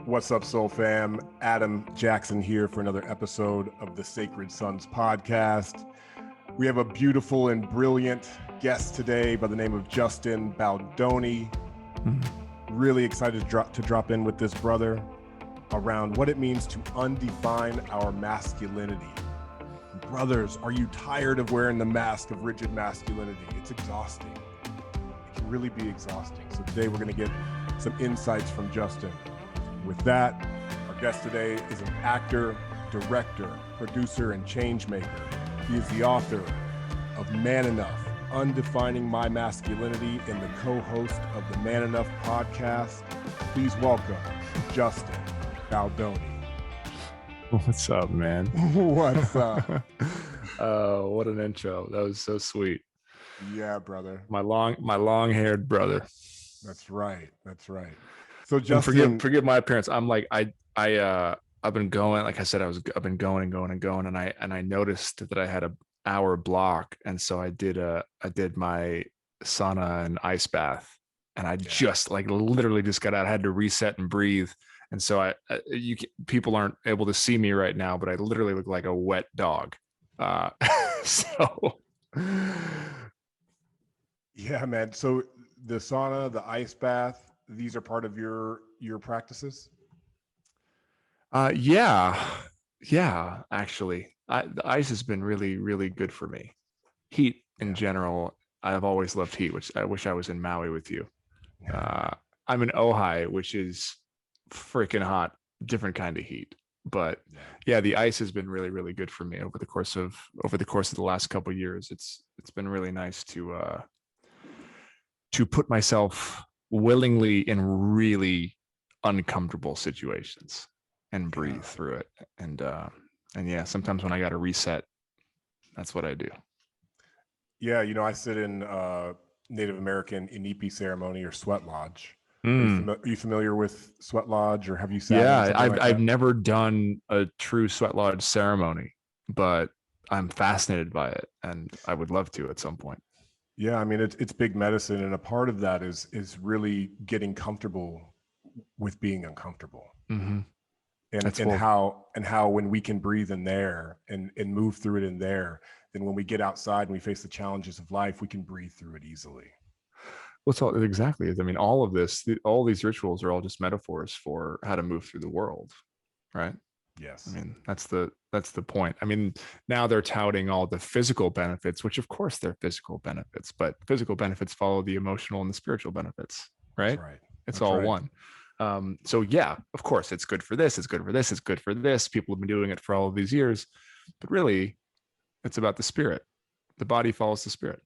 What's up, Soul Fam? Adam Jackson here for another episode of the Sacred Sons podcast. We have a beautiful and brilliant guest today by the name of Justin Baldoni. Really excited to drop in with this brother around what it means to undefine our masculinity. Brothers, are you tired of wearing the mask of rigid masculinity? It's exhausting. It can really be exhausting. So today we're going to get some insights from Justin. With that, our guest today is an actor, director, producer, and changemaker. He is the author of Man Enough, Undefining My Masculinity, and the co-host of the Man Enough podcast. Please welcome Justin Baldoni. What's up, man? What's up? What an intro. That was so sweet. Yeah, brother. My long-haired brother. That's right. So Justin, and forgive my appearance. I'm like I've been going, like I said, I've been going and I noticed that I had an hour block, and so I did my sauna and ice bath, and I just literally just got out. I had to reset and breathe, and so people aren't able to see me right now, but I literally look like a wet dog. So yeah, man. So the sauna, the ice bath, these are part of your practices? Yeah, actually. The ice has been really, really good for me. Heat in general, I've always loved heat, which I wish I was in Maui with you. I'm in Ojai, which is freaking hot, different kind of heat. But yeah, the ice has been really, really good for me over the course of the last couple of years. It's been really nice to put myself willingly in really uncomfortable situations and breathe through it. And yeah, sometimes when I got to reset, that's what I do. Yeah, I sit in Native American Inipi ceremony or sweat lodge. Are you familiar with sweat lodge, or have you sat? Yeah, I've never done a true sweat lodge ceremony, but I'm fascinated by it, and I would love to at some point. Yeah, I mean, it's big medicine, and a part of that is really getting comfortable with being uncomfortable. Mm-hmm. And how when we can breathe in there and move through it in there, then when we get outside and we face the challenges of life, we can breathe through it easily. Well, exactly. I mean, all these rituals are all just metaphors for how to move through the world, right? Yes. I mean, that's the point. I mean, now they're touting all the physical benefits, which of course they're physical benefits, but physical benefits follow the emotional and the spiritual benefits, right? That's right. It's all one. So yeah, of course it's good for this. It's good for this. It's good for this. People have been doing it for all of these years, but really it's about the spirit. The body follows the spirit.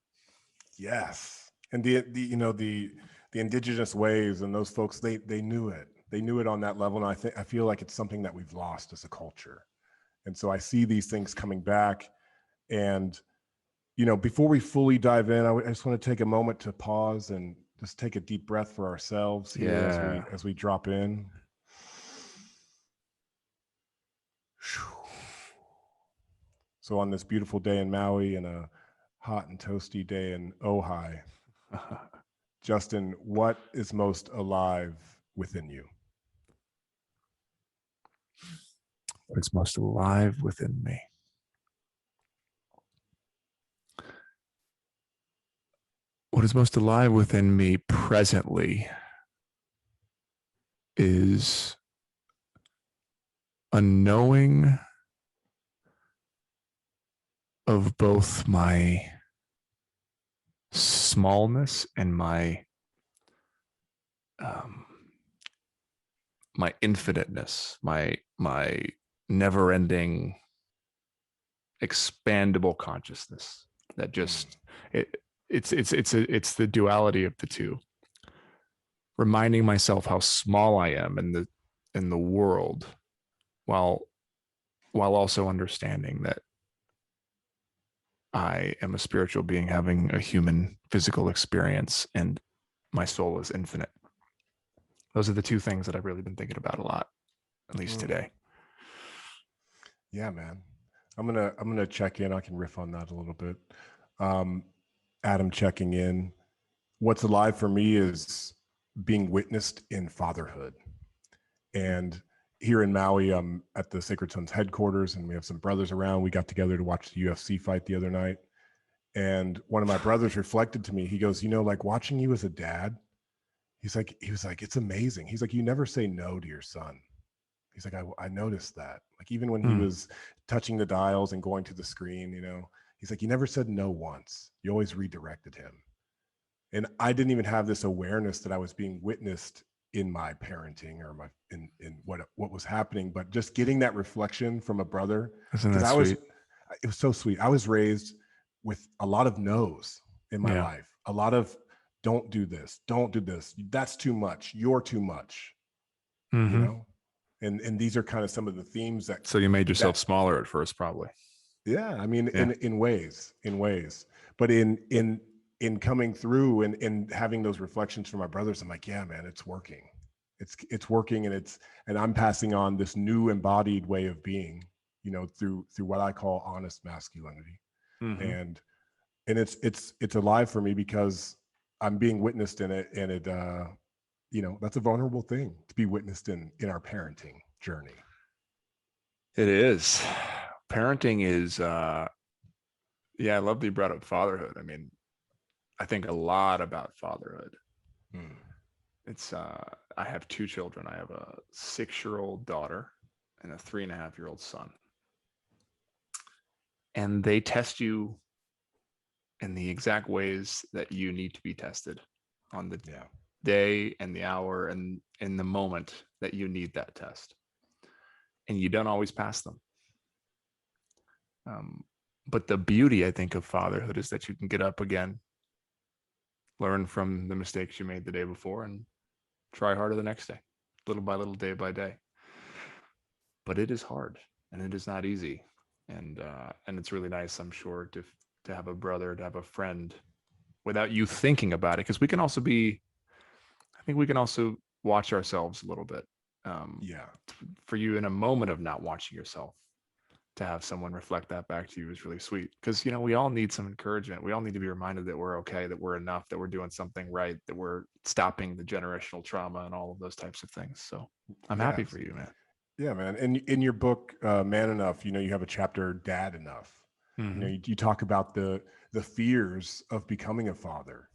Yes. And the indigenous ways and those folks, they knew it. They knew it on that level. And I feel like it's something that we've lost as a culture. And so I see these things coming back. And, before we fully dive in, I just want to take a moment to pause and just take a deep breath for ourselves here as we drop in. So on this beautiful day in Maui and a hot and toasty day in Ojai, Justin, what is most alive within you? What's most alive within me? What is most alive within me presently is a knowing of both my smallness and my infiniteness, my never-ending expandable consciousness that just it's the duality of the two, reminding myself how small I am in the world, while also understanding that I am a spiritual being having a human physical experience, and my soul is infinite. Those are the two things that I've really been thinking about a lot, at least today. Yeah, man. I'm gonna check in. I can riff on that a little bit. Adam checking in. What's alive for me is being witnessed in fatherhood. And here in Maui, I'm at the Sacred Sons headquarters, and we have some brothers around. We got together to watch the UFC fight the other night. And one of my brothers reflected to me, he goes, like watching you as a dad, he was like, it's amazing. He's like, you never say no to your son. He's like, I noticed that. Like, even when he was touching the dials and going to the screen, he's like, you never said no once. You always redirected him. And I didn't even have this awareness that I was being witnessed in my parenting or in what was happening, but just getting that reflection from a brother. Isn't that sweet? It was so sweet. I was raised with a lot of no's in my life, a lot of don't do this, that's too much, you're too much, and these are kind of some of the themes that. So you made yourself smaller at first, probably. Yeah, I mean, in ways, but in coming through and having those reflections from my brothers, I'm like, yeah, man, it's working. It's working, and I'm passing on this new embodied way of being, through what I call honest masculinity. And it's alive for me because I'm being witnessed in it, and it that's a vulnerable thing to be witnessed in our parenting journey. It is. Parenting is I love that you brought up fatherhood. I mean, I think a lot about fatherhood. It's I have two children. I have a 6-year-old daughter and a 3.5-year-old son. And they test you in the exact ways that you need to be tested on the day and the hour and in the moment that you need that test. And you don't always pass them. But the beauty, I think, of fatherhood is that you can get up again, learn from the mistakes you made the day before, and try harder the next day, little by little, day by day. But it is hard, and it is not easy. And it's really nice, I'm sure, to have a brother, to have a friend, without you thinking about it, because we can also watch ourselves a little bit. For you, in a moment of not watching yourself, to have someone reflect that back to you is really sweet, because we all need some encouragement. We all need to be reminded that we're okay, that we're enough, that we're doing something right, that we're stopping the generational trauma and all of those types of things. So I'm happy for you, man. Yeah, man. And in your book, Man Enough, you have a chapter, Dad Enough. You talk about the fears of becoming a father,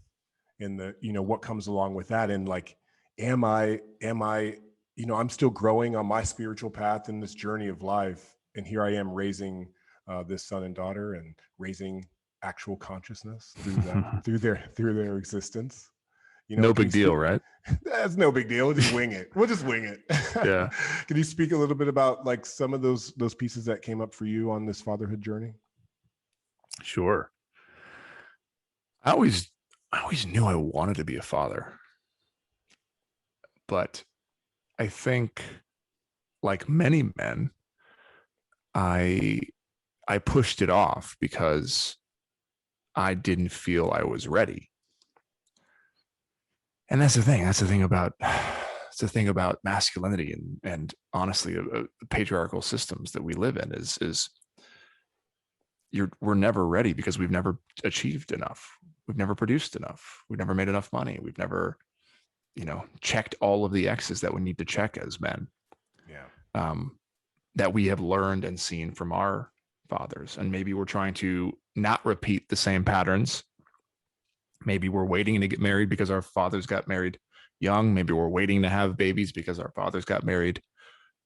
and what comes along with that, and like, am I I'm still growing on my spiritual path in this journey of life, and here I am raising this son and daughter, and raising actual consciousness through them, through their existence. No big deal, right? That's no big deal. We'll just wing it. Yeah. Can you speak a little bit about like some of those pieces that came up for you on this fatherhood journey? Sure. I always knew I wanted to be a father, but I think, like many men, I pushed it off because I didn't feel I was ready. And that's the thing about masculinity and honestly, patriarchal systems that we live in is we're never ready because we've never achieved enough. We've never produced enough. We've never made enough money. We've never, checked all of the X's that we need to check as men. That we have learned and seen from our fathers. And maybe we're trying to not repeat the same patterns. Maybe we're waiting to get married because our fathers got married young. Maybe we're waiting to have babies because our fathers got married,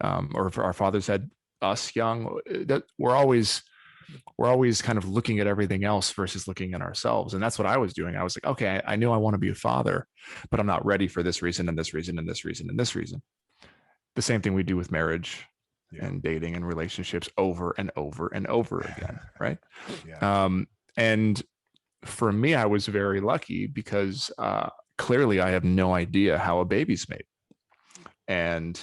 or if our fathers had us young. That we're always kind of looking at everything else versus looking at ourselves. And that's what I was doing. I was like, okay, I knew I want to be a father, but I'm not ready for this reason and this reason and this reason and this reason. The same thing we do with marriage and dating and relationships over and over and over again, right? And for me, I was very lucky because clearly I have no idea how a baby's made. And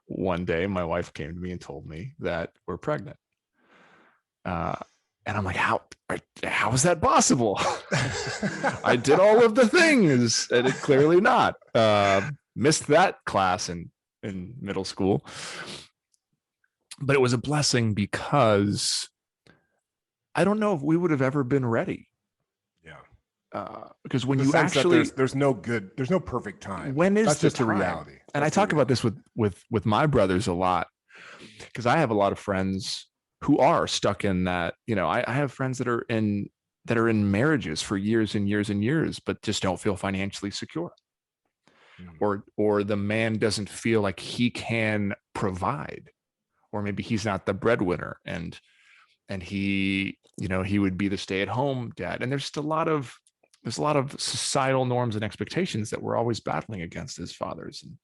one day my wife came to me and told me that we're pregnant. And I'm like, how is that possible? I did all of the things, and it clearly not. Missed that class in middle school. But it was a blessing because I don't know if we would have ever been ready. because when The you sense that actually, there's no perfect time. when is That's the just a time? reality. And That's I the talk about reality. this with my brothers a lot, because I have a lot of friends who are stuck in that. I have friends that are in marriages for years and years and years, but just don't feel financially secure, or the man doesn't feel like he can provide, or maybe he's not the breadwinner, and he would be the stay-at-home dad. And there's a lot of societal norms and expectations that we're always battling against as fathers and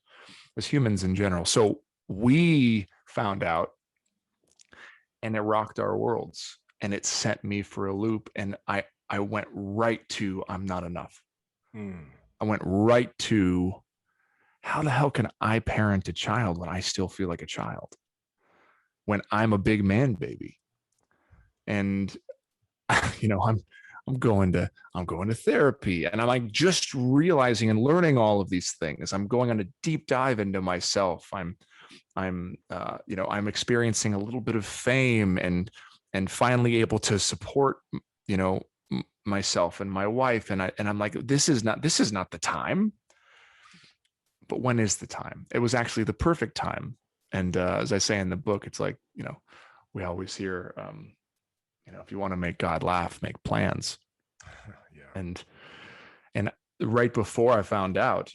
as humans in general. So we found out, and it rocked our worlds, and it sent me for a loop. And I went right to, I'm not enough. I went right to, how the hell can I parent a child when I still feel like a child, when I'm a big man baby? And I'm going to therapy, and I'm like just realizing and learning all of these things. I'm going on a deep dive into myself. I'm experiencing a little bit of fame, and finally able to support myself and my wife. And I'm like, this is not the time. But when is the time? It was actually the perfect time. And as I say in the book, it's like, we always hear, if you want to make God laugh, make plans. Yeah. And right before I found out,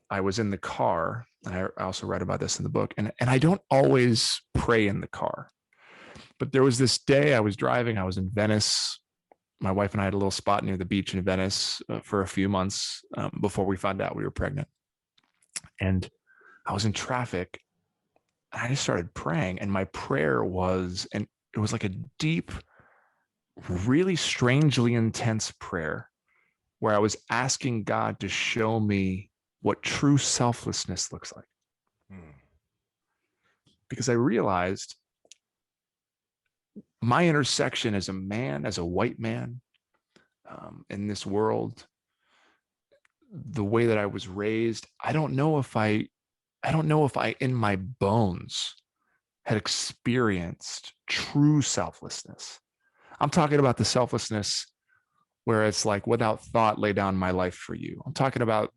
I was in the car, and I also write about this in the book, and I don't always pray in the car, but there was this day I was driving. I was in Venice. My wife and I had a little spot near the beach in Venice for a few months before we found out we were pregnant. And I was in traffic, and I just started praying, and my prayer was, and it was like a deep, really strangely intense prayer, where I was asking God to show me what true selflessness looks like. Because I realized my intersection as a man, as a white man, in this world, the way that I was raised, I don't know if I in my bones had experienced true selflessness. I'm talking about the selflessness where it's like, without thought, lay down my life for you. I'm talking about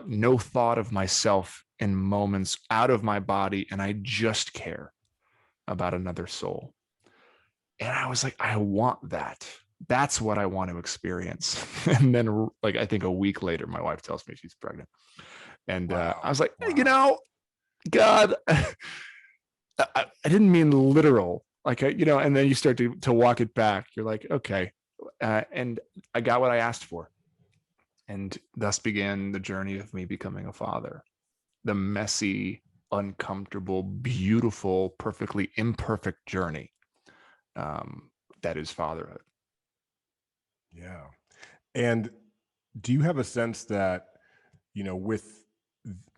no thought of myself in moments, out of my body, and I just care about another soul. And I was like, I want that. That's what I want to experience. And then, like, I think a week later, my wife tells me she's pregnant. And Wow. I was like, Wow. God, I didn't mean literal. Like, and then you start to walk it back. You're like, okay. And I got what I asked for. And thus began the journey of me becoming a father. The messy, uncomfortable, beautiful, perfectly imperfect journey that is fatherhood. Yeah. And do you have a sense that, with,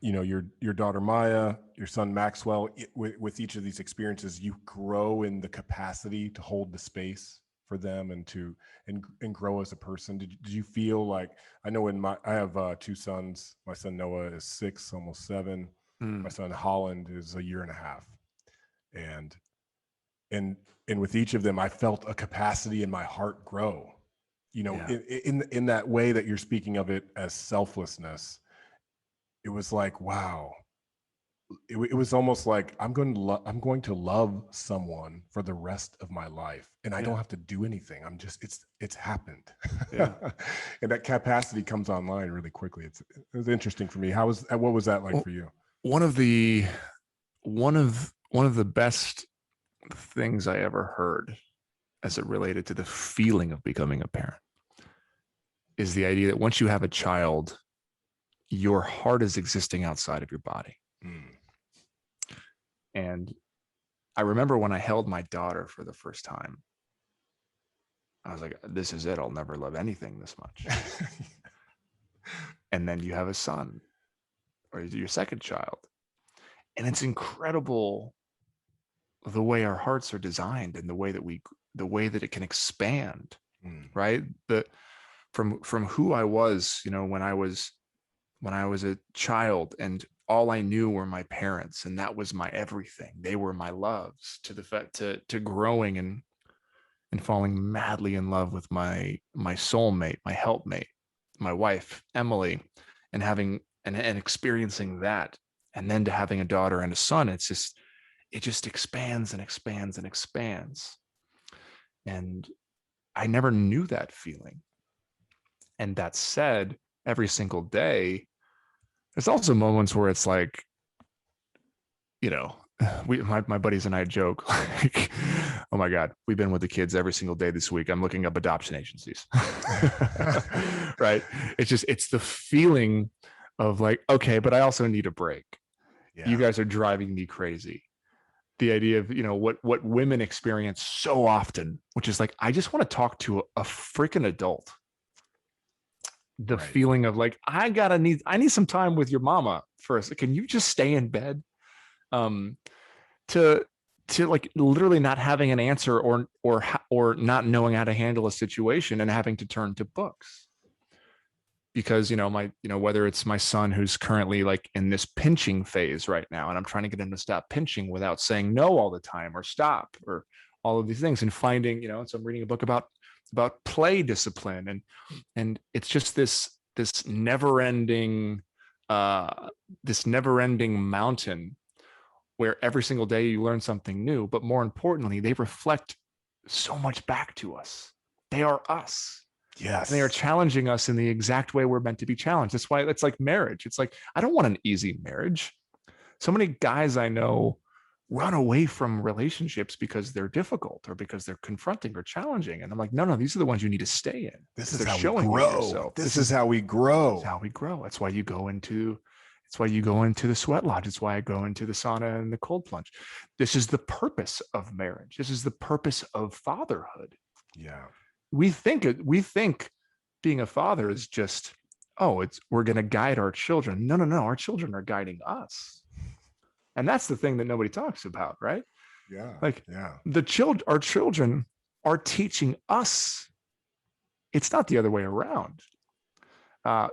your daughter Maya, your son Maxwell, with each of these experiences, you grow in the capacity to hold the space for them and to and grow as a person? Did you feel like, I know I have two sons. My son Noah is 6, almost 7. My son Holland is a year and a half. And and with each of them, I felt a capacity in my heart grow, in that way that you're speaking of it as selflessness. It was like, wow. It was almost like, I'm going to love someone for the rest of my life, and I don't have to do anything. I'm just, it's happened. Yeah. And that capacity comes online really quickly. It was interesting for me. What was that like for you? One of the best things I ever heard as it related to the feeling of becoming a parent is the idea that once you have a child, your heart is existing outside of your body. And I remember when I held my daughter for the first time, I was like, this is it. I'll never love anything this much. And then you have a son, or your second child. And it's incredible the way our hearts are designed, and the way that it can expand, right? From who I was, when I was a child, and all I knew were my parents, and that was my everything. They were my loves, to the fact to growing and and falling madly in love with my soulmate, my helpmate, my wife, Emily, and having and experiencing that, and then to having a daughter and a son, it just expands and expands and expands. And I never knew that feeling. And that said, every single day, there's also moments where it's like, you know, my buddies and I joke like, oh my God, we've been with the kids every single day this week. I'm looking up adoption agencies. Right. It's the feeling of like, okay, but I also need a break. Yeah. You guys are driving me crazy. The idea of, what women experience so often, which is like, I just want to talk to a freaking adult. The Right. feeling of like, I need some time with your mama first. Can you just stay in bed? To like literally not having an answer or not knowing how to handle a situation and having to turn to books. Because, whether it's my son who's currently like in this pinching phase right now, and I'm trying to get him to stop pinching without saying no all the time or stop or all of these things, and finding, so I'm reading a book about play discipline, and it's just this never ending mountain where every single day you learn something new, but more importantly, they reflect so much back to us. They are us. Yes. And they are challenging us in the exact way we're meant to be challenged. That's why it's like marriage. It's like, I don't want an easy marriage. So many guys I know run away from relationships because they're difficult or because they're confronting or challenging. And I'm like, no, these are the ones you need to stay in. This is how we grow. This is how we grow. That's why you go into the sweat lodge. It's why I go into the sauna and the cold plunge. This is the purpose of marriage. This is the purpose of fatherhood. Yeah. We think being a father is just, we're going to guide our children. No. Our children are guiding us. And that's the thing that nobody talks about, right? Yeah. Like, yeah. Our children are teaching us. It's not the other way around.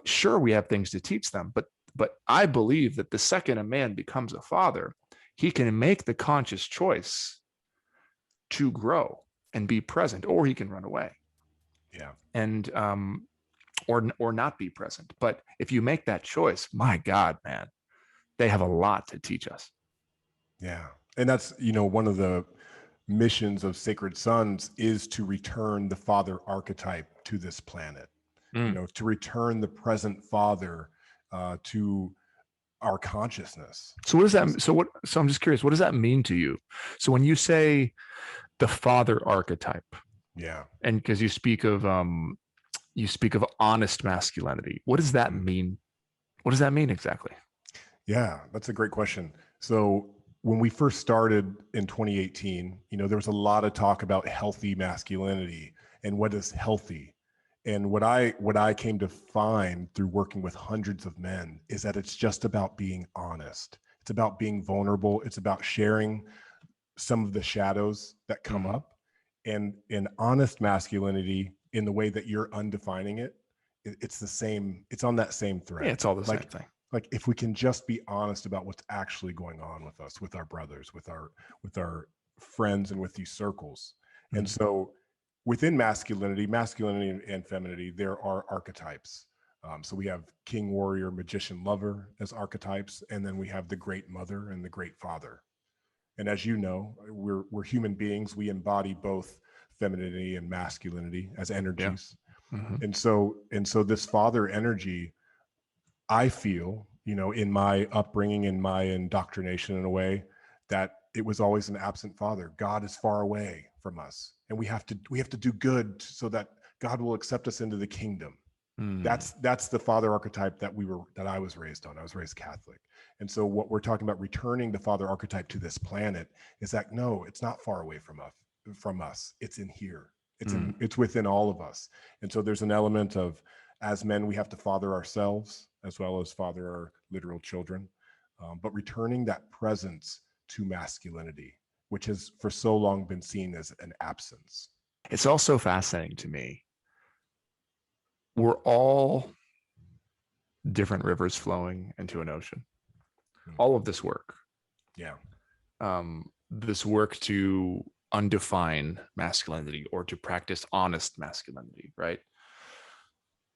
Sure, we have things to teach them, but I believe that the second a man becomes a father, he can make the conscious choice to grow and be present, or he can run away. Yeah. And or not be present. But if you make that choice, my God, man, they have a lot to teach us. Yeah. And that's, one of the missions of Sacred Sons is to return the father archetype to this planet, to return the present father to our consciousness. So what does that, so I'm just curious, what does that mean to you? So when you say the father archetype, yeah, and because you speak of honest masculinity, what does that mean? What does that mean exactly? Yeah, that's a great question. So when we first started in 2018, there was a lot of talk about healthy masculinity and what is healthy. And what I came to find through working with hundreds of men is that it's just about being honest. It's about being vulnerable. It's about sharing some of the shadows that come up. And in honest masculinity, in the way that you're undefining it, it's the same. It's on that same thread. Yeah, it's all the same thing. Like if we can just be honest about what's actually going on with us, with our brothers, with our friends, and with these circles. And so within masculinity and femininity, there are archetypes. So we have king, warrior, magician, lover as archetypes. And then we have the great mother and the great father. And as you know, we're human beings. We embody both femininity and masculinity as energies. Yeah. And so this father energy, I feel, in my upbringing, in my indoctrination in a way, that it was always an absent father. God is far away from us, and we have to do good so that God will accept us into the kingdom. That's the father archetype that I was raised on. I was raised Catholic. And so what we're talking about, returning the father archetype to this planet, is that no, it's not far away from us. It's in here. It's within all of us. And so there's an element of, as men, we have to father ourselves as well as father our literal children, but returning that presence to masculinity, which has for so long been seen as an absence. It's also fascinating to me. We're all different rivers flowing into an ocean. All of this work. Yeah. This work to undefine masculinity or to practice honest masculinity, right?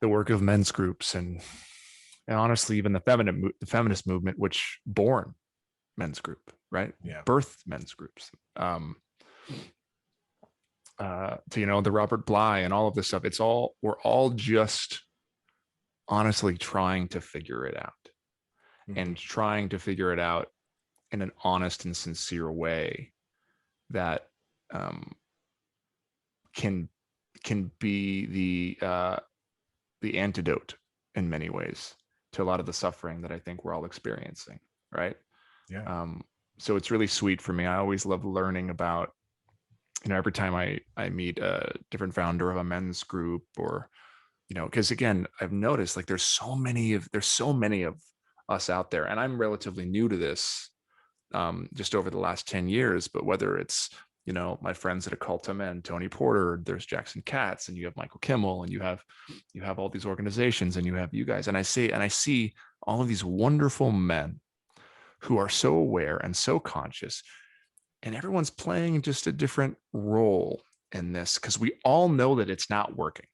The work of men's groups and honestly, even the feminist movement, which born men's group, right? Yeah. Birth men's groups. To, you know, the Robert Bly and all of this stuff. We're all just honestly trying to figure it out and trying to figure it out in an honest and sincere way that can be the antidote in many ways to a lot of the suffering that I think we're all experiencing, right? Yeah. So it's really sweet for me. I always love learning about, you know, every time I meet a different founder of a men's group, or, you know, because again, I've noticed like there's so many of us out there, and I'm relatively new to this, just over the last 10 years, but whether it's, you know, my friends at Occultum and Tony Porter, there's Jackson Katz, and you have Michael Kimmel, and you have all these organizations, and you have you guys, and I see all of these wonderful men who are so aware and so conscious, and everyone's playing just a different role in this because we all know that it's not working.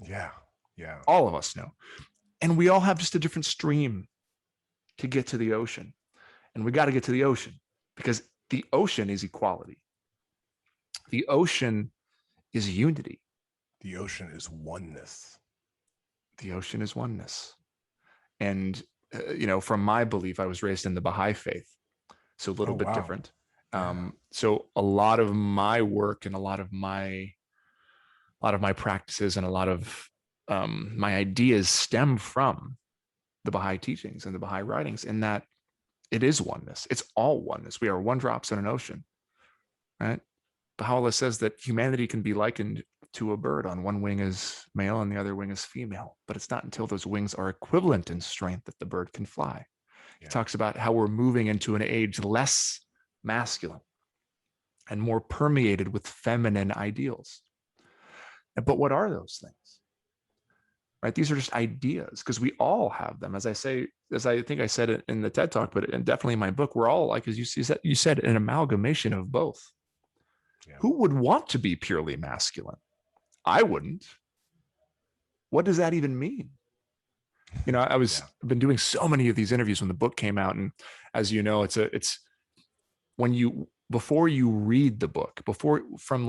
Yeah. Yeah. All of us know. And we all have just a different stream to get to the ocean. And we got to get to the ocean because the ocean is equality. The ocean is unity. The ocean is oneness. The ocean is oneness. And, you know, from my belief, I was raised in the Baha'i faith, so a little bit different. So a lot of my work and a lot of my practices and a lot of my ideas stem from the Baha'i teachings and the Baha'i writings, in that it is oneness. It's all oneness. We are one drops in an ocean, right? Baha'u'llah says that humanity can be likened to a bird. On one wing is male and the other wing is female, but it's not until those wings are equivalent in strength that the bird can fly. He talks about how we're moving into an age less masculine and more permeated with feminine ideals. But what are those things? Right? These are just ideas, because we all have them. As I think I said it in the TED Talk, but definitely in my book, we're all, like, as you said, an amalgamation of both. Yeah. Who would want to be purely masculine? I wouldn't. What does that even mean? You know, I've been doing so many of these interviews when the book came out, and as you know, it's before you read the book, from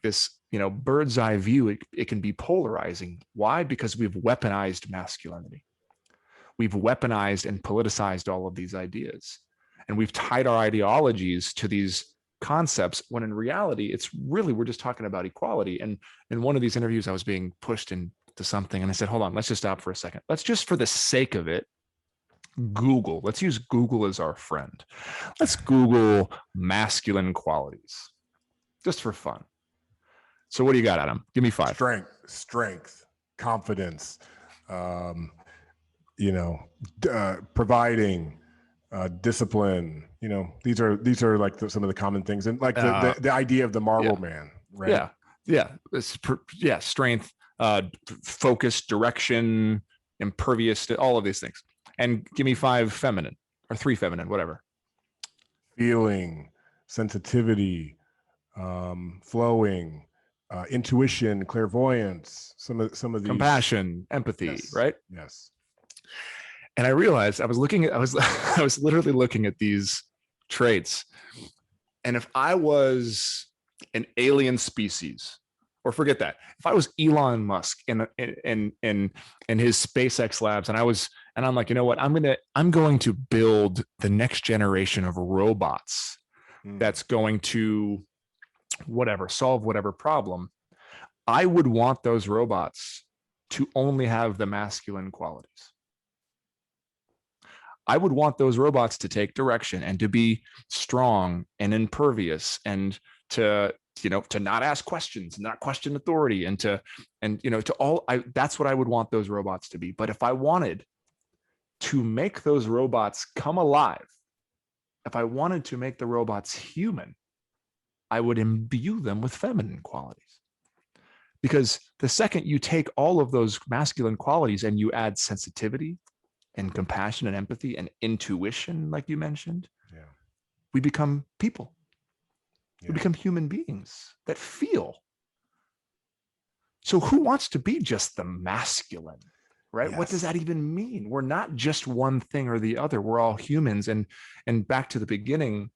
this, you know, bird's eye view, it can be polarizing. Why? Because we've weaponized masculinity. We've weaponized and politicized all of these ideas, and we've tied our ideologies to these concepts, when in reality, it's really, we're just talking about equality. And in one of these interviews, I was being pushed into something, and I said, hold on, let's just stop for a second. Let's just, for the sake of it, Google. Let's use Google as our friend. Let's Google masculine qualities, just for fun. So what do you got, Adam? Give me 5. Strength, confidence, providing, discipline. You know, these are like some of the common things, and like the idea of the Marble Man, right? Yeah. Strength, focus, direction, impervious to all of these things. And give me 5 feminine, or 3 feminine, whatever. Feeling, sensitivity, flowing, intuition, clairvoyance, some of these. Compassion, empathy, yes. Right? Yes. And I realized I was literally looking at these traits. And if I was an alien species, or forget that, if I was Elon Musk in his SpaceX labs, and I'm like, you know what, I'm going to build the next generation of robots that's going to solve whatever problem, I would want those robots to only have the masculine qualities. I would want those robots to take direction and to be strong and impervious, and to not ask questions, not question authority, that's what I would want those robots to be. But if I wanted to make those robots come alive, if I wanted to make the robots human, I would imbue them with feminine qualities. Because the second you take all of those masculine qualities and you add sensitivity and compassion and empathy and intuition, like you mentioned, we become people. We become human beings that feel. So who wants to be just the masculine, right? What does that even mean? We're not just one thing or the other. We're all humans. And back to the beginning,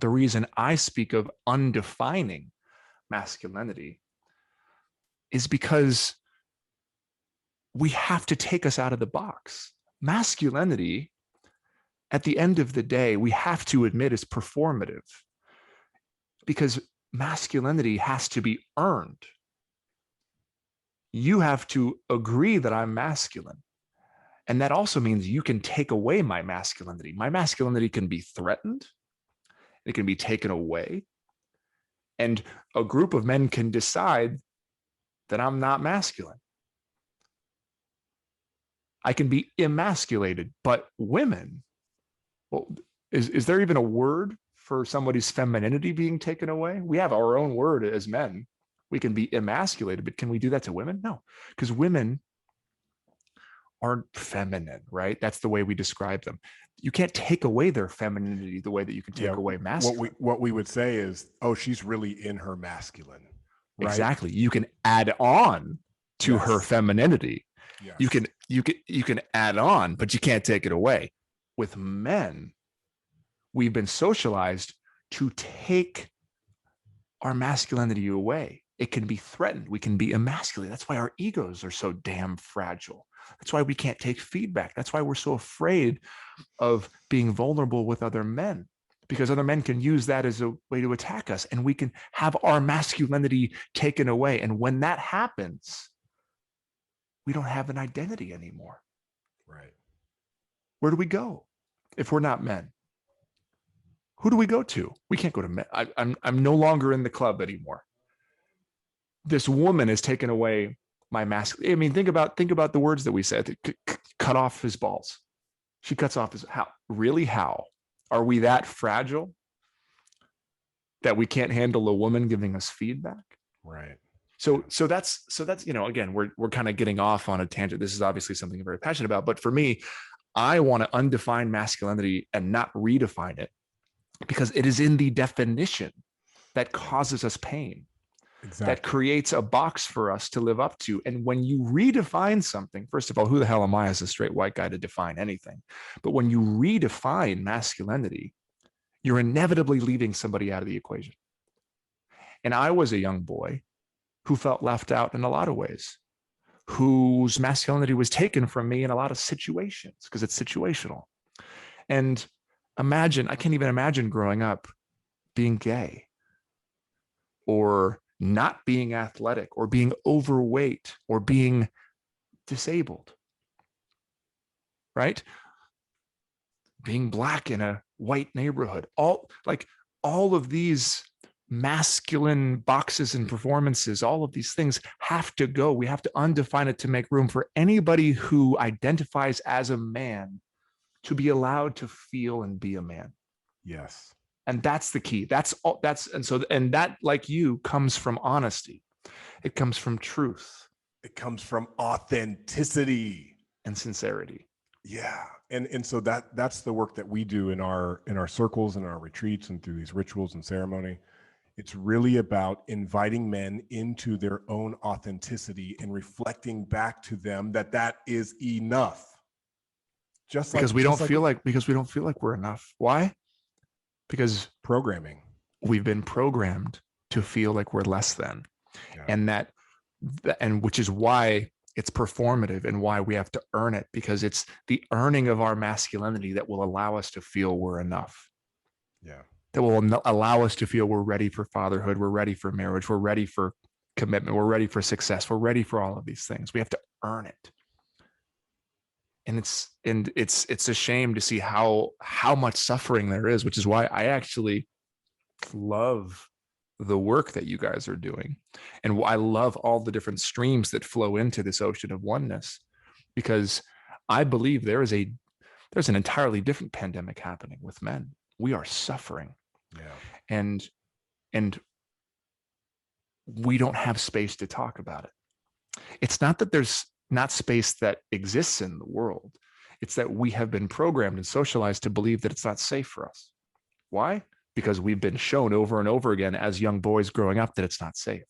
the reason I speak of undefining masculinity is because we have to take us out of the box. Masculinity, at the end of the day, we have to admit is performative, because masculinity has to be earned. You have to agree that I'm masculine. And that also means you can take away my masculinity. My masculinity can be threatened. It can be taken away. And a group of men can decide that I'm not masculine. I can be emasculated, but women, well, is there even a word for somebody's femininity being taken away? We have our own word as men. We can be emasculated, but can we do that to women? No, because women aren't feminine, right? That's the way we describe them. You can't take away their femininity the way that you can take away masculine. What we would say is, oh, she's really in her masculine. Right? Exactly. You can add on to her femininity. Yes. You can add on, but you can't take it away. With men, we've been socialized to take our masculinity away. It can be threatened. We can be emasculated. That's why our egos are so damn fragile. That's why we can't take feedback. That's why we're so afraid of being vulnerable with other men, because other men can use that as a way to attack us, and we can have our masculinity taken away. And when that happens, we don't have an identity anymore. Right. Where do we go if we're not men? Who do we go to? We can't go to men. I'm no longer in the club anymore. This woman has taken away my masculinity. I mean, think about the words that we said. Cut off his balls. She cuts off his. How? Really? How? Are we that fragile that we can't handle a woman giving us feedback? Right. So that's again, we're kind of getting off on a tangent. This is obviously something I'm very passionate about, but for me, I want to undefine masculinity and not redefine it, because it is in the definition that causes us pain. Exactly. That creates a box for us to live up to. And when you redefine something, first of all, who the hell am I as a straight white guy to define anything? But when you redefine masculinity, you're inevitably leaving somebody out of the equation. And I was a young boy who felt left out in a lot of ways, whose masculinity was taken from me in a lot of situations, because it's situational. And I can't even imagine growing up being gay, or not being athletic, or being overweight, or being disabled, right? Being black in a white neighborhood, all of these masculine boxes and performances, all of these things have to go. We have to undefine it to make room for anybody who identifies as a man to be allowed to feel and be a man. Yes. And that's the key. And that, like you, comes from honesty. It comes from truth. It comes from authenticity and sincerity. Yeah. And so that's the work that we do in our circles and our retreats and through these rituals and ceremony. It's really about inviting men into their own authenticity and reflecting back to them that is enough. Because we don't feel like we're enough. Why? Because programming. We've been programmed to feel like we're less than. Yeah. And which is why it's performative and why we have to earn it, because it's the earning of our masculinity that will allow us to feel we're enough. Yeah. That will allow us to feel we're ready for fatherhood, we're ready for marriage, we're ready for commitment, we're ready for success, we're ready for all of these things. We have to earn it. And it's a shame to see how much suffering there is, which is why I actually love the work that you guys are doing. And I love all the different streams that flow into this ocean of oneness, because I believe there's an entirely different pandemic happening with men. We are suffering. Yeah. And we don't have space to talk about it. It's not that there's not space that exists in the world. It's that we have been programmed and socialized to believe that it's not safe for us. Why? because we've been shown over and over again as young boys growing up that it's not safe.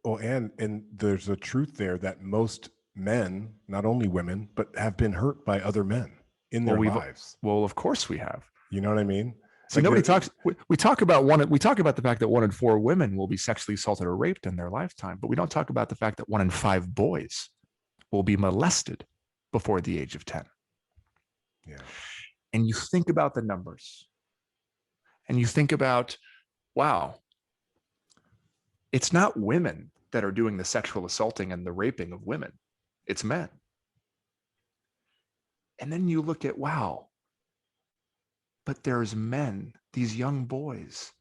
Well, and there's a truth there that most men, not only women, but have been hurt by other men in their lives. Well, of course we have. You know what I mean? See, nobody talks. We talk about the fact that 1 in 4 women will be sexually assaulted or raped in their lifetime, but we don't talk about the fact that 1 in 5 boys will be molested before the age of 10. Yeah. And you think about the numbers, and you think about, wow, it's not women that are doing the sexual assaulting and the raping of women, it's men. And then you look at, wow, but there's men, these young boys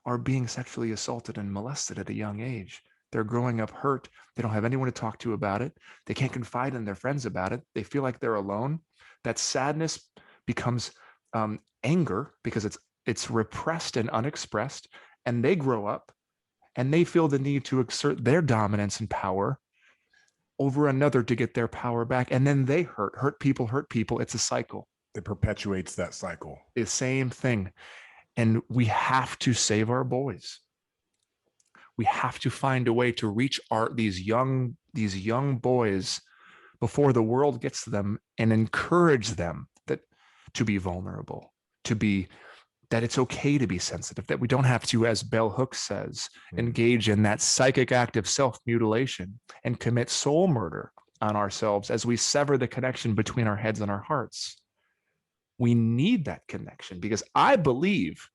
are being sexually assaulted and molested at a young age. They're growing up hurt. They don't have anyone to talk to about it. They can't confide in their friends about it. They feel like they're alone. That sadness becomes anger because it's repressed and unexpressed. And they grow up and they feel the need to exert their dominance and power over another to get their power back. And then they hurt people. It's a cycle. It perpetuates that cycle. The same thing. And we have to save our boys. We have to find a way to reach these young boys before the world gets to them and encourage them to be vulnerable, that it's okay to be sensitive, that we don't have to, as Bell Hooks says, engage in that psychic act of self-mutilation and commit soul murder on ourselves as we sever the connection between our heads and our hearts. We need that connection because I believe,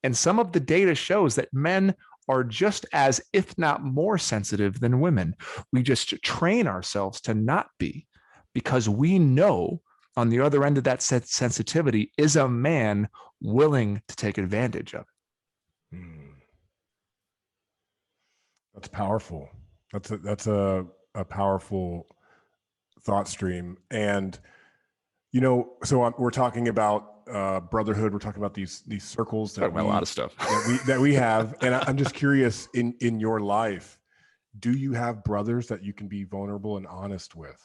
and some of the data shows that men are just as, if not more sensitive than women. We just train ourselves to not be, because we know on the other end of that sensitivity is a man willing to take advantage of it. That's powerful. That's a powerful thought stream. And, so we're talking about brotherhood. We're talking about these circles a lot of stuff that we have. And I'm just curious, in your life, do you have brothers that you can be vulnerable and honest with?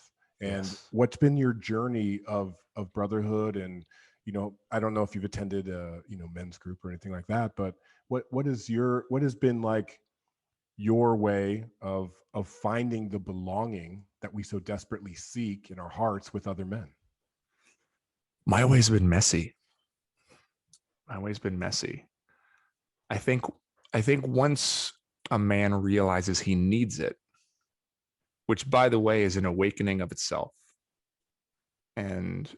And yes. What's been your journey of brotherhood? And, I don't know if you've attended a, men's group or anything like that, but what has been like your way of finding the belonging that we so desperately seek in our hearts with other men? My way's been messy. I think once a man realizes he needs it, which, by the way, is an awakening of itself. And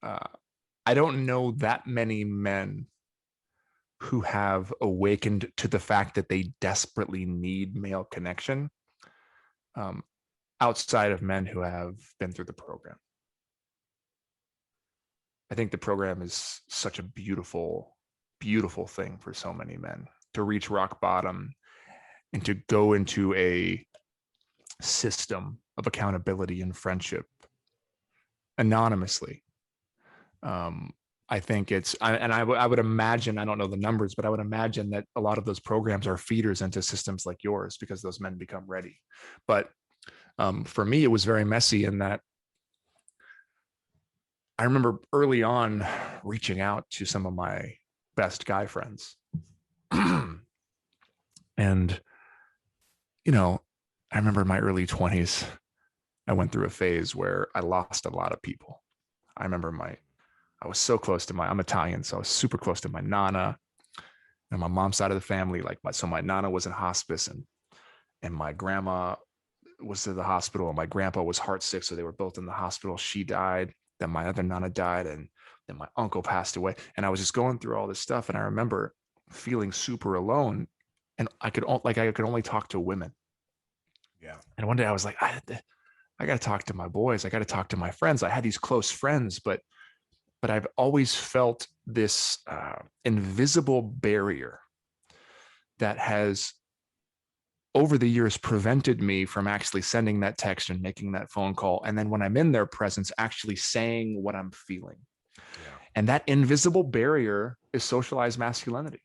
I don't know that many men who have awakened to the fact that they desperately need male connection outside of men who have been through the program. I think the program is such a beautiful, beautiful thing for so many men to reach rock bottom and to go into a system of accountability and friendship anonymously. I think I would imagine, I don't know the numbers, but I would imagine that a lot of those programs are feeders into systems like yours because those men become ready. But for me, it was very messy in that I remember early on reaching out to some of my best guy friends. And, I remember in my early 20s, I went through a phase where I lost a lot of people. I remember I was so close to I'm Italian, so I was super close to my nana and my mom's side of the family. So my nana was in hospice and my grandma was to the hospital and my grandpa was heart sick. So they were both in the hospital. She died. Then my other nana died, and then my uncle passed away. And I was just going through all this stuff. And I remember feeling super alone, and I could only talk to women. Yeah. And one day I was like, I got to talk to my boys. I got to talk to my friends. I had these close friends, but I've always felt this invisible barrier that has over the years prevented me from actually sending that text and making that phone call. And then when I'm in their presence, actually saying what I'm feeling. Yeah. And that invisible barrier is socialized masculinity.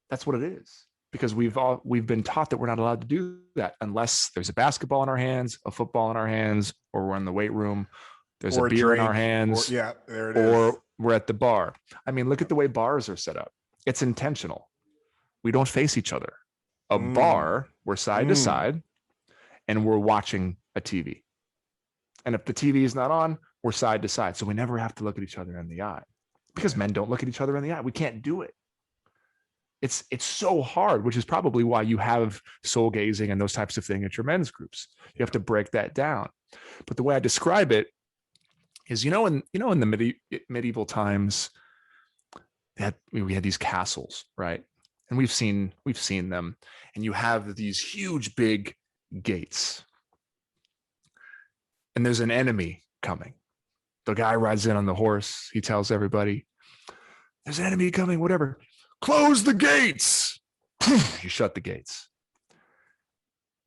That's what it is. Because we've been taught that we're not allowed to do that unless there's a basketball in our hands, a football in our hands, or we're in the weight room, there's a beer in our hands, there it or is. we're at the bar. I mean, look at the way bars are set up. it's intentional. We don't face each other. A bar, we're side to side, and we're watching a TV. And if the TV is not on, we're side to side. So we never have to look at each other in the eye, because men don't look at each other in the eye. We can't do it. It's so hard, which is probably why you have soul gazing and those types of things at your men's groups. You have to break that down. But the way I describe it is, in the medieval times, we had these castles, right? And we've seen them, and you have these huge, big gates, and there's an enemy coming. The guy rides in on the horse. He tells everybody, "There's an enemy coming, whatever. Close the gates." You shut the gates.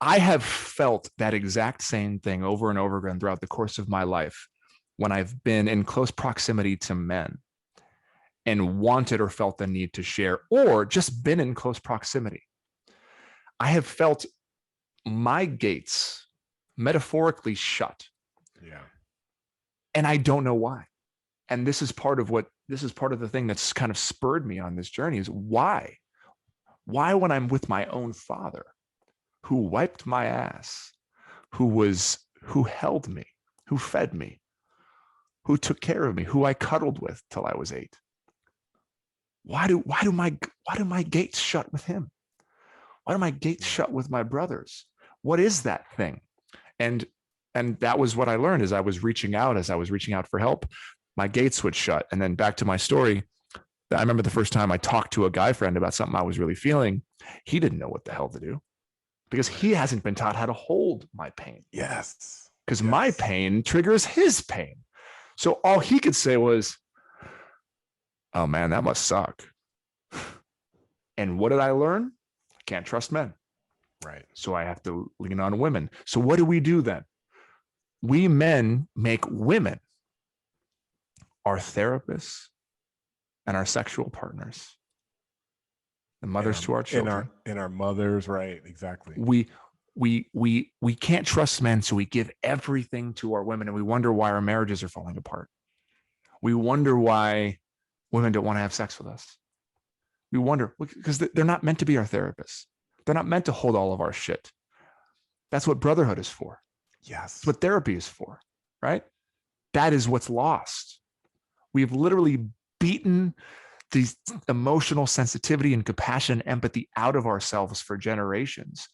I have felt that exact same thing over and over again throughout the course of my life when I've been in close proximity to men and wanted or felt the need to share, or just been in close proximity. I have felt my gates metaphorically shut. Yeah. And I don't know why. And this is part of the thing that's kind of spurred me on this journey, is why when I'm with my own father, who wiped my ass, who held me, who fed me, who took care of me, who I cuddled with till I was 8. Why do my gates shut with him? Why do my gates shut with my brothers? What is that thing? And that was what I learned as I was reaching out for help. My gates would shut. And then back to my story, I remember the first time I talked to a guy friend about something I was really feeling. He didn't know what the hell to do, because he hasn't been taught how to hold my pain. Yes. Because my pain triggers his pain. So all he could say was, "Oh man, that must suck." And what did I learn? I can't trust men. Right. So I have to lean on women. So what do we do then? We men make women our therapists and our sexual partners, the mothers to our children, and our mothers. Right. Exactly. We can't trust men, so we give everything to our women, and we wonder why our marriages are falling apart. We wonder why women don't want to have sex with us. We wonder, because they're not meant to be our therapists. They're not meant to hold all of our shit. That's what brotherhood is for. Yes. That's what therapy is for, right? That is what's lost. We've literally beaten these emotional sensitivity and compassion and empathy out of ourselves for generations.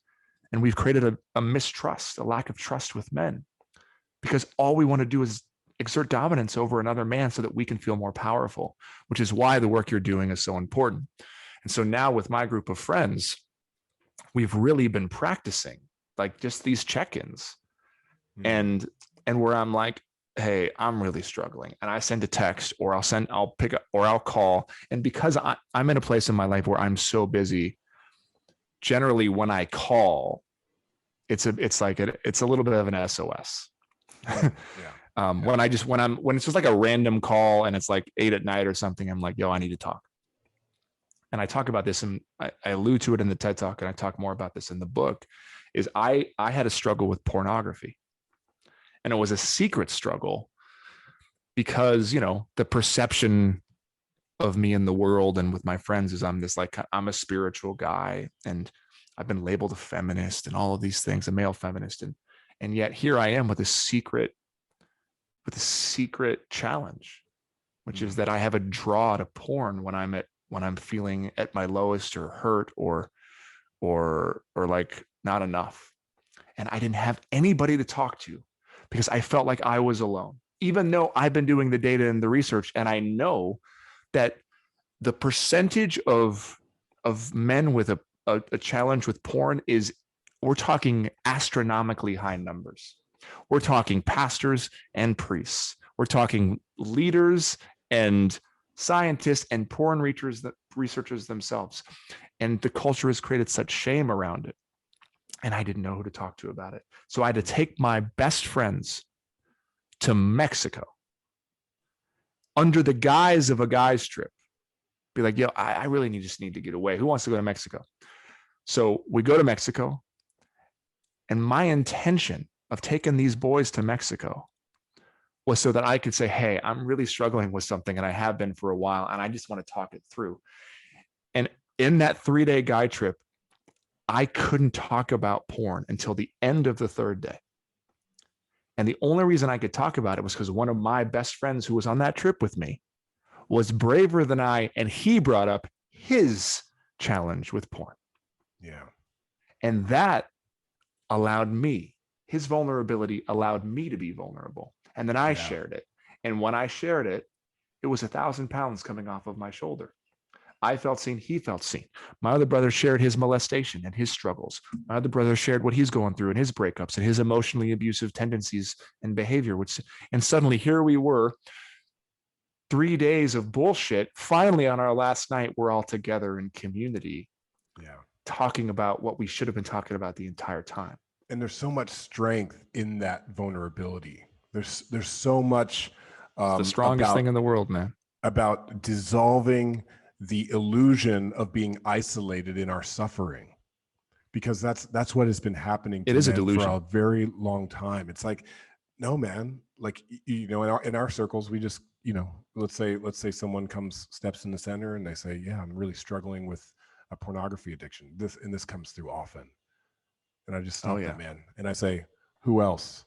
And we've created a mistrust, a lack of trust with men, because all we want to do is exert dominance over another man so that we can feel more powerful, which is why the work you're doing is so important. And so now with my group of friends, we've really been practicing like just these check-ins. And where I'm like, "Hey, I'm really struggling." And I send a text, or I'll pick up, or I'll call. And because I'm in a place in my life where I'm so busy, generally when I call, it's a little bit of an SOS. Yeah. When it's just like a random call and it's like 8 p.m. or something, I'm like, "Yo, I need to talk." And I talk about this, and I allude to it in the TED Talk, and I talk more about this in the book, is I had a struggle with pornography. And it was a secret struggle because, the perception of me in the world and with my friends is I'm a spiritual guy, and I've been labeled a feminist and all of these things, a male feminist. And yet here I am with a secret challenge, which is that I have a draw to porn when I'm feeling at my lowest or hurt or like not enough. And I didn't have anybody to talk to, because I felt like I was alone, even though I've been doing the data and the research. And I know that the percentage of men with a challenge with porn we're talking astronomically high numbers. We're talking pastors and priests. We're talking leaders and scientists and porn researchers themselves. And the culture has created such shame around it. And I didn't know who to talk to about it. So I had to take my best friends to Mexico under the guise of a guy's trip. Be like, "Yo, I really just need to get away. Who wants to go to Mexico?" So we go to Mexico. And my intention of taking these boys to Mexico was so that I could say, "Hey, I'm really struggling with something, and I have been for a while, and I just want to talk it through." And in that 3-day guy trip, I couldn't talk about porn until the end of the 3rd day. And the only reason I could talk about it was because one of my best friends who was on that trip with me was braver than I, and he brought up his challenge with porn. Yeah. And that allowed me, his vulnerability allowed me to be vulnerable. And then I shared it. And when I shared it, it was 1,000 pounds coming off of my shoulder. I felt seen, he felt seen. My other brother shared his molestation and his struggles. My other brother shared what he's going through and his breakups and his emotionally abusive tendencies and behavior. And suddenly here we were, 3 days of bullshit. Finally, on our last night, we're all together in community, talking about what we should have been talking about the entire time. And there's so much strength in that vulnerability. There's so much. It's the strongest thing in the world, man. About dissolving the illusion of being isolated in our suffering, because that's what has been happening to it is a men delusion for a very long time. It's like, no, man, like, you know, in our circles, we just, you know, let's say someone steps in the center and they say, yeah, I'm really struggling with a pornography addiction. This comes through often. And I just stop that man. And I say, who else?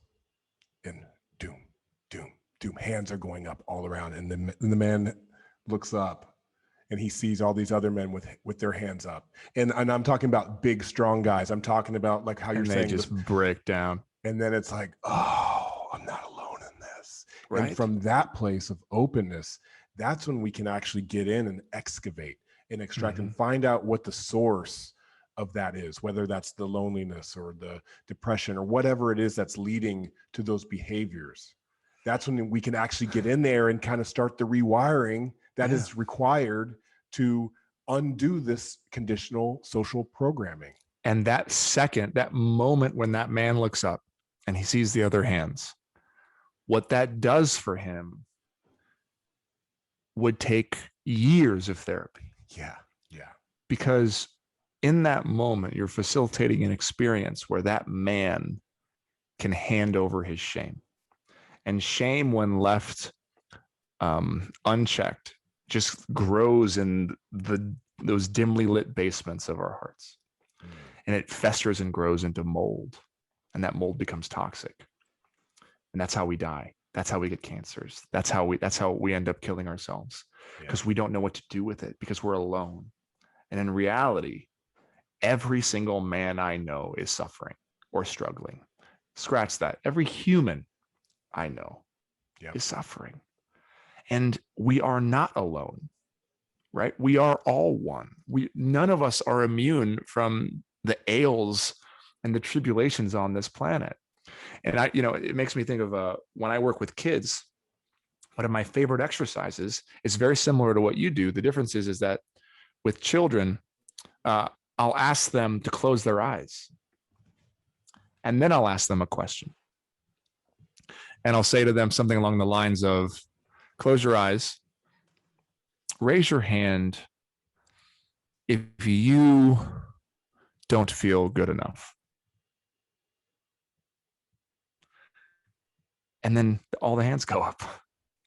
And doom, doom, doom. Hands are going up all around. And the man looks up and he sees all these other men with their hands up. And I'm talking about big, strong guys. I'm talking about like how you're saying. They just break down. And then it's like, oh, I'm not alone in this. Right. And from that place of openness, that's when we can actually get in and excavate and extract and find out what the source of that is, whether that's the loneliness or the depression or whatever it is that's leading to those behaviors. That's when we can actually get in there and kind of start the rewiring that is required to undo this conditional social programming. And that moment when that man looks up and he sees the other hands, what that does for him would take years of therapy. Yeah. Because in that moment, you're facilitating an experience where that man can hand over his shame. And shame, when left unchecked, just grows in those dimly lit basements of our hearts. And it festers and grows into mold. And that mold becomes toxic. And that's how we die. That's how we get cancers. That's how we end up killing ourselves, because we don't know what to do with it, because we're alone. And in reality, every single man I know is suffering or struggling. Scratch that. Every human I know is suffering. And we are not alone, right? We are all one. None of us are immune from the ails and the tribulations on this planet. And it makes me think of when I work with kids, one of my favorite exercises is very similar to what you do. The difference is that with children, I'll ask them to close their eyes. And then I'll ask them a question. And I'll say to them something along the lines of, close your eyes, raise your hand if you don't feel good enough. And then all the hands go up.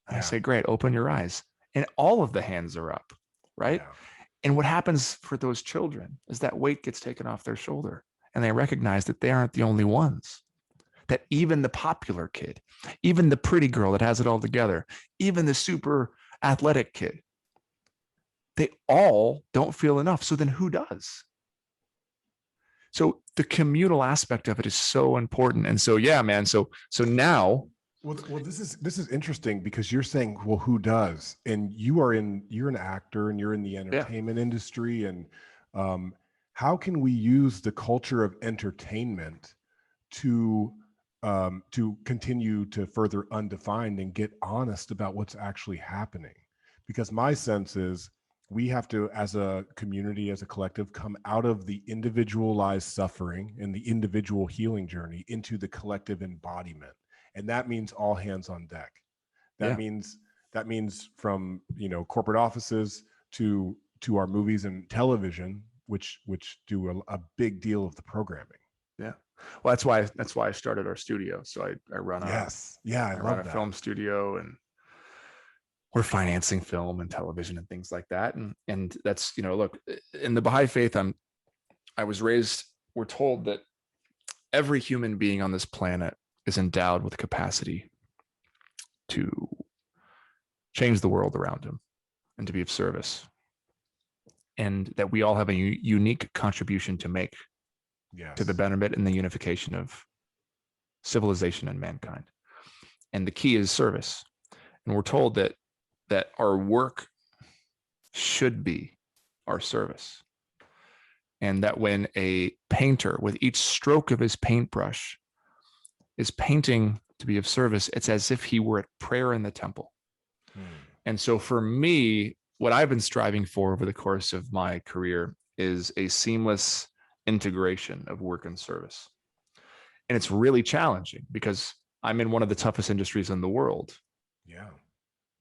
And I say, great, open your eyes. And all of the hands are up, right? Yeah. And what happens for those children is that weight gets taken off their shoulder, and they recognize that they aren't the only ones. That even the popular kid, even the pretty girl that has it all together, even the super athletic kid, they all don't feel enough. So then who does? So the communal aspect of it is so important. And so, yeah, man. So now. Well, this is interesting, because you're saying, well, who does? And you're an actor and you're in the entertainment industry. And how can we use the culture of entertainment to continue to further undefine and get honest about what's actually happening? Because my sense is we have to, as a community, as a collective, come out of the individualized suffering and the individual healing journey into the collective embodiment. And that means all hands on deck. That means from, corporate offices to our movies and television, which do a big deal of the programming. Yeah. Well, that's why I started our studio. So I run I run a film studio, and we're financing film and television and things like that. And that's, look, in the Baha'i faith, we're told that every human being on this planet is endowed with the capacity to change the world around him and to be of service. And that we all have a unique contribution to make to the betterment and the unification of civilization and mankind. And the key is service. And we're told that our work should be our service. And that when a painter, with each stroke of his paintbrush, is painting to be of service, it's as if he were at prayer in the temple. And so for me, what I've been striving for over the course of my career is a seamless integration of work and service. And it's really challenging because I'm in one of the toughest industries in the world. Yeah.